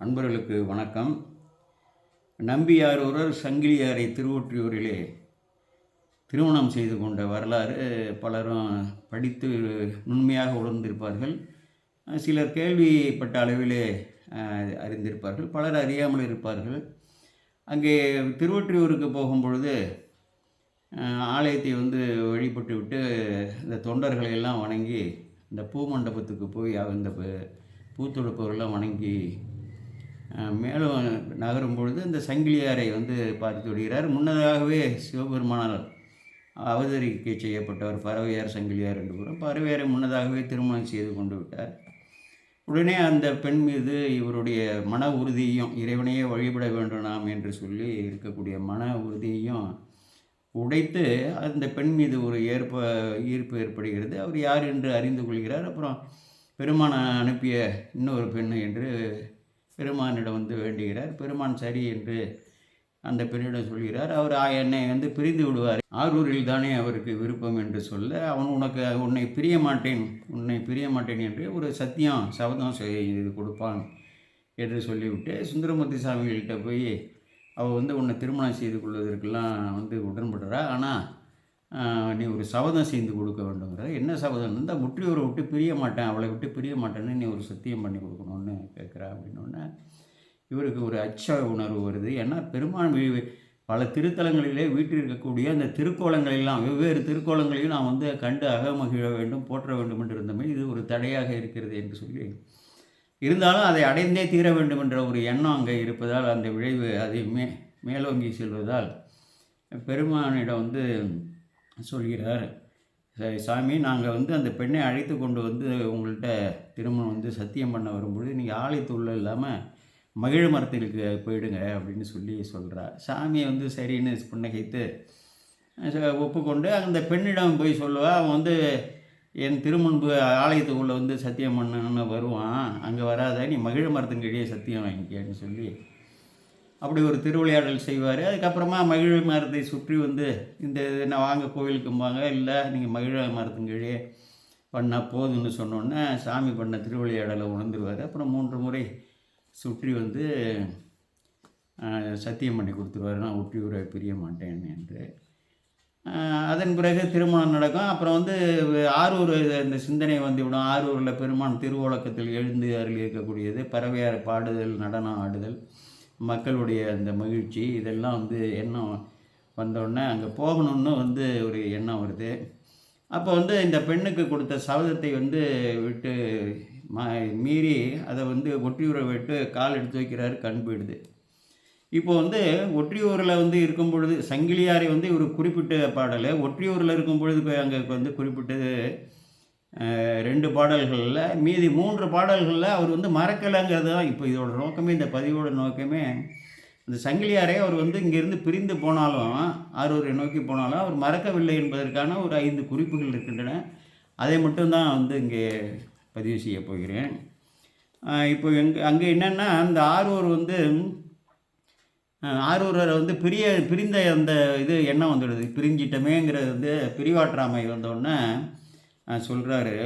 அன்பர்களுக்கு வணக்கம். நம்பியார் ஒருவர் சங்கிலியாரை திருவொற்றியூரிலே திருமணம் செய்து கொண்ட வரலாறு பலரும் படித்து நுண்மையாக உணர்ந்திருப்பார்கள். சிலர் கேள்விப்பட்ட அளவிலே அறிந்திருப்பார்கள், பலர் அறியாமல் இருப்பார்கள். அங்கே திருவொற்றியூருக்கு போகும்பொழுது ஆலயத்தை வழிபட்டு விட்டு இந்த தொண்டர்களை எல்லாம் வணங்கி இந்த பூமண்டபத்துக்கு போய் இந்த பூத்தொடுப்பவர்கள்லாம் வணங்கி மேலும் நகரும் பொழுது இந்த சங்கிலியாரை பார்த்து விடுகிறார். முன்னதாகவே சிவபெருமானால் அவதரிக்கை செய்யப்பட்டவர் பறவையார் சங்கிலியார் என்று கூறும். பறவையாரை முன்னதாகவே திருமணம் செய்து கொண்டு விட்டார். உடனே அந்த பெண் மீது இவருடைய மன உறுதியையும், இறைவனையே வழிபட வேண்டும் நாம் என்று சொல்லி இருக்கக்கூடிய மன உறுதியையும் உடைத்து அந்த பெண் மீது ஒரு ஈர்ப்பு ஏற்படுகிறது. அவர் யார் என்று அறிந்து கொள்கிறார். அப்புறம் பெருமான் அனுப்பிய இன்னொரு பெண் என்று பெருமானிடம் வேண்டுகிறார். பெருமான் சரி என்று அந்த பெண்ணிடம் சொல்கிறார். அவர் என்னை பிரிந்து விடுவார், ஆரூரில் தானே அவருக்கு விருப்பம் என்று சொல்ல, அவன் உன்னை பிரிய மாட்டேன் என்று ஒரு சபதம் செய்து கொடுப்பான் என்று சொல்லிவிட்டு சுந்தரமூர்த்தி சாமிகள்கிட்ட போய் அவள் உன்னை திருமணம் செய்து கொள்வதற்கெல்லாம் உடன்படுறா, ஆனால் நீ ஒரு சபதம் செய்து கொடுக்க வேண்டுங்கிற. என்ன சபதம்? முற்றியூரை விட்டு பிரிய மாட்டேன், அவளை விட்டு பிரிய மாட்டேன்னு நீ ஒரு சத்தியம் பண்ணி கொடுக்கணும்னு கேட்குறா. அப்படின்னோடனே இவருக்கு ஒரு அச்ச உணர்வு வருது. ஏன்னா பெருமான் பல திருத்தலங்களிலே வீட்டிருக்கக்கூடிய அந்த திருக்கோலங்களெல்லாம், வெவ்வேறு திருக்கோலங்களையும் நான் கண்டு அகமகிழ வேண்டும், போற்ற வேண்டும் என்று இருந்தமே இது ஒரு தடையாக இருக்கிறது என்று சொல்லி, இருந்தாலும் அதை அடைந்தே தீர வேண்டும் என்ற ஒரு எண்ணம் அங்கே இருப்பதால் அந்த விளைவு அதை மேலோங்கி செல்வதால் பெருமானிடம் சொல்கிறார், சரி சாமி, நாங்கள் அந்த பெண்ணை அழைத்து கொண்டு உங்கள்கிட்ட திருமணம் சத்தியம் பண்ண வரும்பொழுது நீங்கள் ஆலயத்துள்ள இல்லாமல் மகிழ மரத்திற்கு போயிடுங்க அப்படின்னு சொல்கிறார். சாமி சரின்னு புன்னகைத்து ஒப்புக்கொண்டு அந்த பெண்ணிடம் போய் சொல்லுவா. அவன் என் திருமுன்பு ஆலயத்துக்குள்ளே சத்தியம் பண்ணணுன்னு வருவான், அங்கே வராத, நீ மகிழ மரத்தின் கீழே சத்தியம் வாங்கிக்கன்னு சொல்லி அப்படி ஒரு திருவிளையாடல் செய்வார். அதுக்கப்புறமா மகிழ மரத்தை சுற்றி இந்த நான் வாங்க கோவிலுக்கும்பாங்க, இல்லை நீங்கள் மகிழ மரத்தின் கீழே பண்ணால் போதுன்னு சொன்னோன்னே சாமி பண்ண திருவிளையாடலை உணர்ந்துருவார். அப்புறம் 3 முறை சுற்றி சத்தியம் பண்ணி கொடுத்துருவார், நான் ஒற்றியூரை பிரிய மாட்டேன் என்று. அதன் பிறகு திருமணம் நடக்கும். அப்புறம் ஆரூர் இந்த சிந்தனை வந்துவிடும். ஆரூரில் பெருமான் திருவோலக்கத்தில் எழுந்து அருள் இருக்கக்கூடியது, பறவையார் பாடுதல், நடனம் ஆடுதல், மக்களுடைய அந்த மகிழ்ச்சி, இதெல்லாம் எண்ணம் வந்தோடனே அங்கே போகணுன்னு ஒரு எண்ணம் வருது. அப்போ இந்த பெண்ணுக்கு கொடுத்த சபதத்தை விட்டு மீறி அதை ஒற்றியூரை விட்டு கால் எடுத்து வைக்கிறாரு, கண் போயிடுது. இப்போ ஒற்றியூரில் இருக்கும் பொழுது சங்கிலியாரை ஒரு குறிப்பிட்ட பாடல், ஒற்றியூரில் இருக்கும் பொழுது அங்கே குறிப்பிட்டது 2 பாடல்களில், மீதி 3 பாடல்களில் அவர் மறக்கலைங்கிறது தான் இப்போ இதோட நோக்கமே. இந்த பதிவோட நோக்கமே அந்த சங்கிலியாரை அவர் இங்கேருந்து பிரிந்து போனாலும், ஆரூரை நோக்கி போனாலும் அவர் மறக்கவில்லை என்பதற்கான ஒரு 5 குறிப்புகள் இருக்கின்றன. அதை மட்டும்தான் இங்கே பதிவு செய்ய போகிறேன். இப்போ அங்கே என்னென்னா, அந்த ஆரூரை பிரிந்த அந்த எண்ணம் வந்துடுது, பிரிஞ்சிட்டமேங்கிறது பிரிவாற்றாமை வந்தோடனே சொல்கிறாரு.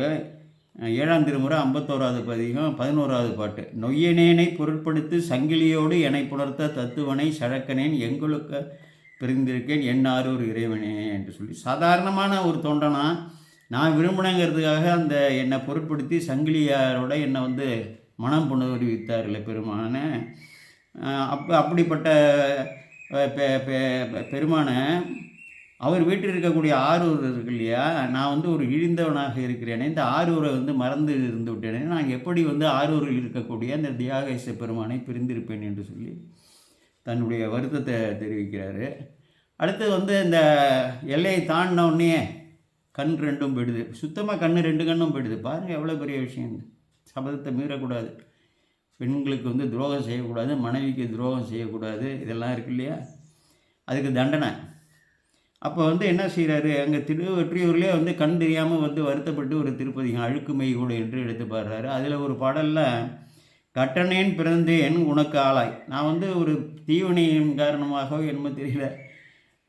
7ஆம் திருமுறை 51வது பதிகம் 11வது பாட்டு. நொய்யனேனை பொருட்படுத்தி சங்கிலியோடு என்னை புணர்த்த தத்துவனை சழக்கனேன் எங்களுக்கு பிரிந்திருக்கேன் என் ஆரூர் இறைவனே என்று சொல்லி, சாதாரணமான ஒரு தொண்டனா நான் விரும்பினங்கிறதுக்காக அந்த என்னை பொருட்படுத்தி சங்கிலியாரோட என்னை மனம் புணர்வித்தார்ல பெருமான. அப்படிப்பட்ட பெருமானை அவர் வீட்டில் இருக்கக்கூடிய ஆரூர் இருக்கு இல்லையா, நான் ஒரு இழிந்தவனாக இருக்கிறேனே, இந்த ஆரூரை மறந்து இருந்து விட்டேனே, நான் எப்படி ஆரூரில் இருக்கக்கூடிய அந்த தியாகேச பெருமானை பிரிந்திருப்பேன் என்று சொல்லி தன்னுடைய வருத்தத்தை தெரிவிக்கிறாரு. அடுத்து இந்த எல்லையை தாண்டின உடனே கண் 2ம் போயிடுது, சுத்தமாக கண் 2 கண்ணும் போயிடுது. பாருங்கள் எவ்வளோ பெரிய விஷயம். சபதத்தை மீறக்கூடாது, பெண்களுக்கு துரோகம் செய்யக்கூடாது, மனைவிக்கு துரோகம் செய்யக்கூடாது, இதெல்லாம் இருக்கு இல்லையா, அதுக்கு தண்டனை. அப்போ என்ன செய்கிறாரு, அங்கே திருவொற்றியூர்லேயே கண் தெரியாமல் வருத்தப்பட்டு ஒரு திருப்பதிகம் அழுக்குமை கூட என்று எடுத்து பாடுறாரு. அதில் ஒரு பாடலில், கட்டணேன் பிறந்தேன் உனக்கு ஆளாய், நான் ஒரு தீவனையின் காரணமாக என்னமோ தெரியல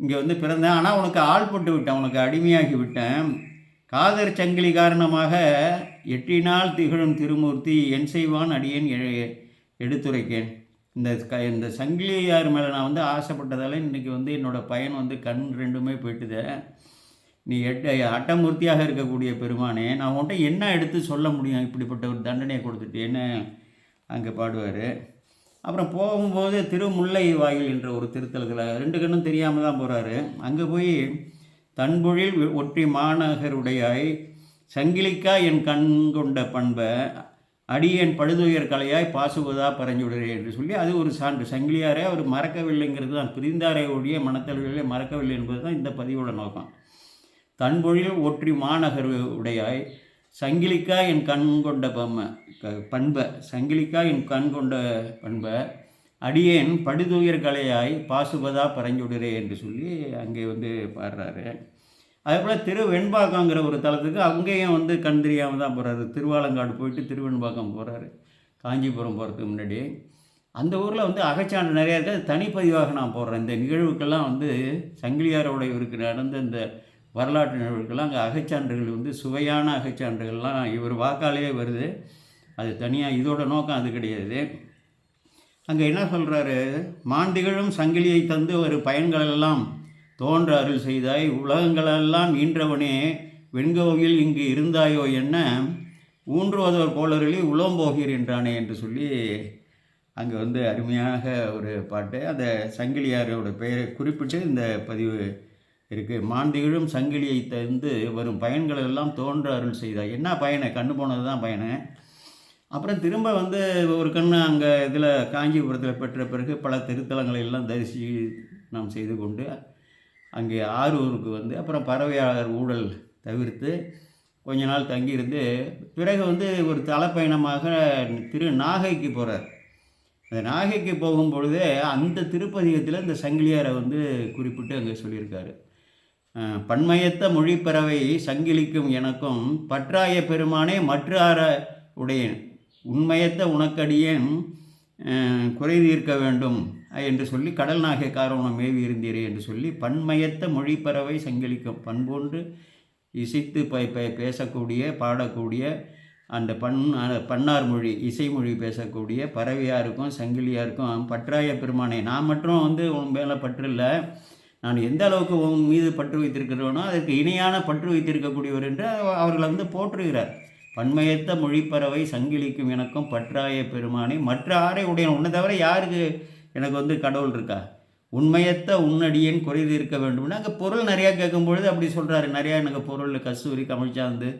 இங்கே பிறந்தேன், ஆனால் உனக்கு ஆள்பட்டு விட்டேன், உனக்கு அடிமையாகி விட்டேன். காதர் சங்கிலி காரணமாக எட்டினால் திகழும் திருமூர்த்தி என் செய்வான் அடியேன் எடுத்துரைக்கேன். இந்த சங்கிலியார் மேலே நான் வந்து ஆசைப்பட்டதால் இன்றைக்கி வந்து என்னோடய பயன் வந்து கண் ரெண்டுமே போயிட்டுதே. நீ அட்டமூர்த்தியாக இருக்கக்கூடிய பெருமானே, நான் உன்கிட்ட என்ன எடுத்து சொல்ல முடியும், இப்படிப்பட்ட ஒரு தண்டனையை கொடுத்துட்டேன்னு அங்கே பாடுவார். அப்புறம் போகும்போது திருமுல்லை வாயில் என்ற ஒரு திருத்தலத்தில் 2 கண்ணும் தெரியாமல் தான் போகிறாரு. அங்கே போய் தன்பொழில் ஒற்றி மாநகருடையாய் சங்கிலிக்கா என் கண் கொண்ட பண்பை அடியேன் படுதுயர் கலையாய் பாசுவதா பரஞ்சுடரே என்று சொல்லி அது ஒரு சான்று. சங்கிலியாரே அவர் மறக்கவில்லைங்கிறது தான், பிரிந்தாரை ஒழிய மனத்தளவிலே மறக்கவில்லை என்பது தான் இந்த பதிவோட நோக்கம். தன்பொழில் ஒற்றி மாநகர் உடையாய் சங்கிலிக்கா என் கண் கொண்ட பண்பை சங்கிலிக்கா என் கண் கொண்ட பண்பை அடியேன் படுதுயர் கலையாய் பாசுபதா பரஞ்சுடரே என்று சொல்லி அங்கே வந்து பாடுறாரு. அதேபோல் திருவெண்பாக்கங்கிற ஒரு தலத்துக்கு அங்கேயும் வந்து கண் தெரியாமல் தான் போகிறாரு. திருவாலங்காடு போயிட்டு திருவெண்பாக்கம் போகிறாரு, காஞ்சிபுரம் போகிறதுக்கு முன்னாடி. அந்த ஊரில் வந்து அகச்சான்று நிறையா இருக்குது. அது தனிப்பதிவாக நான் போடுறேன். இந்த நிகழ்வுக்கெல்லாம் வந்து சங்கிலியாரோட இவருக்கு நடந்த இந்த வரலாற்று நிகழ்வுக்கெல்லாம் அங்கே அகச்சான்றுகள் வந்து சுவையான அகச்சான்றுகள்லாம் இவர் வாக்காலேயே வருது. அது தனியாக, இதோட நோக்கம் அது கிடையாது. அங்கே என்ன சொல்கிறாரு, மாந்திகளும் சங்கிலியை தந்து ஒரு பயன்களெல்லாம் தோன்ற அருள் செய்தாய், உலகங்களெல்லாம் ஈன்றவனே வெண்கோவில் இங்கு இருந்தாயோ என்ன ஊன்றுவதோர் கோளர்களி உளம்போகீர் என்றானே என்று சொல்லி அங்கே வந்து அருமையாக ஒரு பாட்டு. அந்த சங்கிலியாரோட பெயரை குறிப்பிட்டு இந்த பதிவு இருக்குது. மாந்திகளும் சங்கிலியை தந்து வரும் பயன்களெல்லாம் தோன்ற அருள் செய்தாய். என்ன பயனை? கண்ணு போனது தான் பயனை. அப்புறம் திரும்ப வந்து ஒரு கண்ணு அங்கே இதில் காஞ்சிபுரத்தில் பெற்ற பிறகு பல திருத்தலங்களை எல்லாம் தரிசி நாம் செய்து கொண்டு அங்கே ஆரூருக்கு வந்து அப்புறம் பறவையாளர் ஊழல் தவிர்த்து கொஞ்ச நாள் தங்கியிருந்து பிறகு வந்து ஒரு தலைப்பயணமாக நாகைக்கு போகிறார். அந்த நாகைக்கு போகும்பொழுதே அந்த திருப்பதிகத்தில் இந்த சங்கிலியாரை வந்து குறிப்பிட்டு அங்கே சொல்லியிருக்காரு. பன்மயத்த மொழிப்பறவை சங்கிலிக்கும் எனக்கும் பற்றாய பெருமானே மற்றார உடையேன் உண்மையத்த உனக்கடியேன் குறை தீர்க்க வேண்டும் என்று சொல்லி கடல் நாகை காரணம் மேவி இருந்தீரே என்று சொல்லி பன்மயத்த மொழிப்பறவை சங்கிலிக்கும் பண்போன்று இசைத்து பேசக்கூடிய பாடக்கூடிய அந்த பன்னார் மொழி இசைமொழி பேசக்கூடிய பறவையாருக்கும் சங்கிலியாருக்கும் பற்றாய பெருமானே, நான் மட்டும் வந்து உன் மேலே பற்று இல்லை, நான் எந்த அளவுக்கு உன் மீது பற்று வைத்திருக்கிறோனோ அதற்கு இணையான பற்று வைத்திருக்கக்கூடியவர் என்று அவர்களை வந்து போற்றுகிறார். பன்மயத்த மொழிப்பறவை சங்கிலிக்கும் எனக்கும் பற்றாய பெருமானே மற்ற ஆரை உடைய, உன்னை தவிர யாருக்கு எனக்கு வந்து கடவுள் இருக்கா, உண்மையத்த உன்னடியேன் குறை தீர்க்க வேண்டும்னா அங்கே பொருள் நிறையா கேட்கும்பொழுது அப்படி சொல்கிறாரு. நிறையா எனக்கு பொருள் கஸ்தூரி கமிழ்ச்சாந்து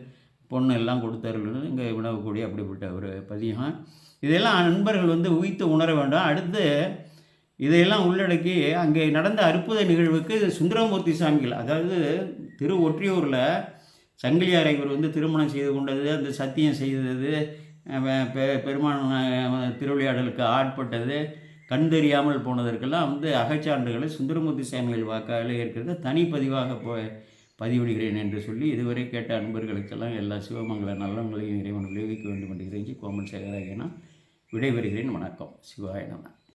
பொண்ணு எல்லாம் கொடுத்தார்கள் இங்கே வினவக்கூடிய அப்படிப்பட்ட ஒரு பதியம். இதெல்லாம் நண்பர்கள் வந்து உய்த்து உணர வேண்டும். அடுத்து இதையெல்லாம் உள்ளடக்கி அங்கே நடந்த அற்புத நிகழ்வுக்கு சுந்தரமூர்த்தி சாமிகள், அதாவது திரு ஒற்றியூரில் சங்கிலியாரை இவர் வந்து திருமணம் செய்து கொண்டது, அந்த சத்தியம் செய்தது, பெருமான் திருவிளையாடலுக்கு ஆட்பட்டது, கண் தெரியாமல் போனதற்கெல்லாம் வந்து அகச்சான்றுகளை சுந்தரமூர்த்தி சாமிகள் வாக்காலே இருக்கிறது தனிப்பதிவாக பதிவிடுகிறேன் என்று சொல்லி இதுவரை கேட்ட அன்பர்களுக்கெல்லாம் எல்லா சிவமங்கள நலன்களையும் இறைவன் விளைவிக்க வேண்டும் என்று இறைஞ்சி கோமல் சேகராகினா விடைபெறுகிறேன். வணக்கம். சிவாய நம.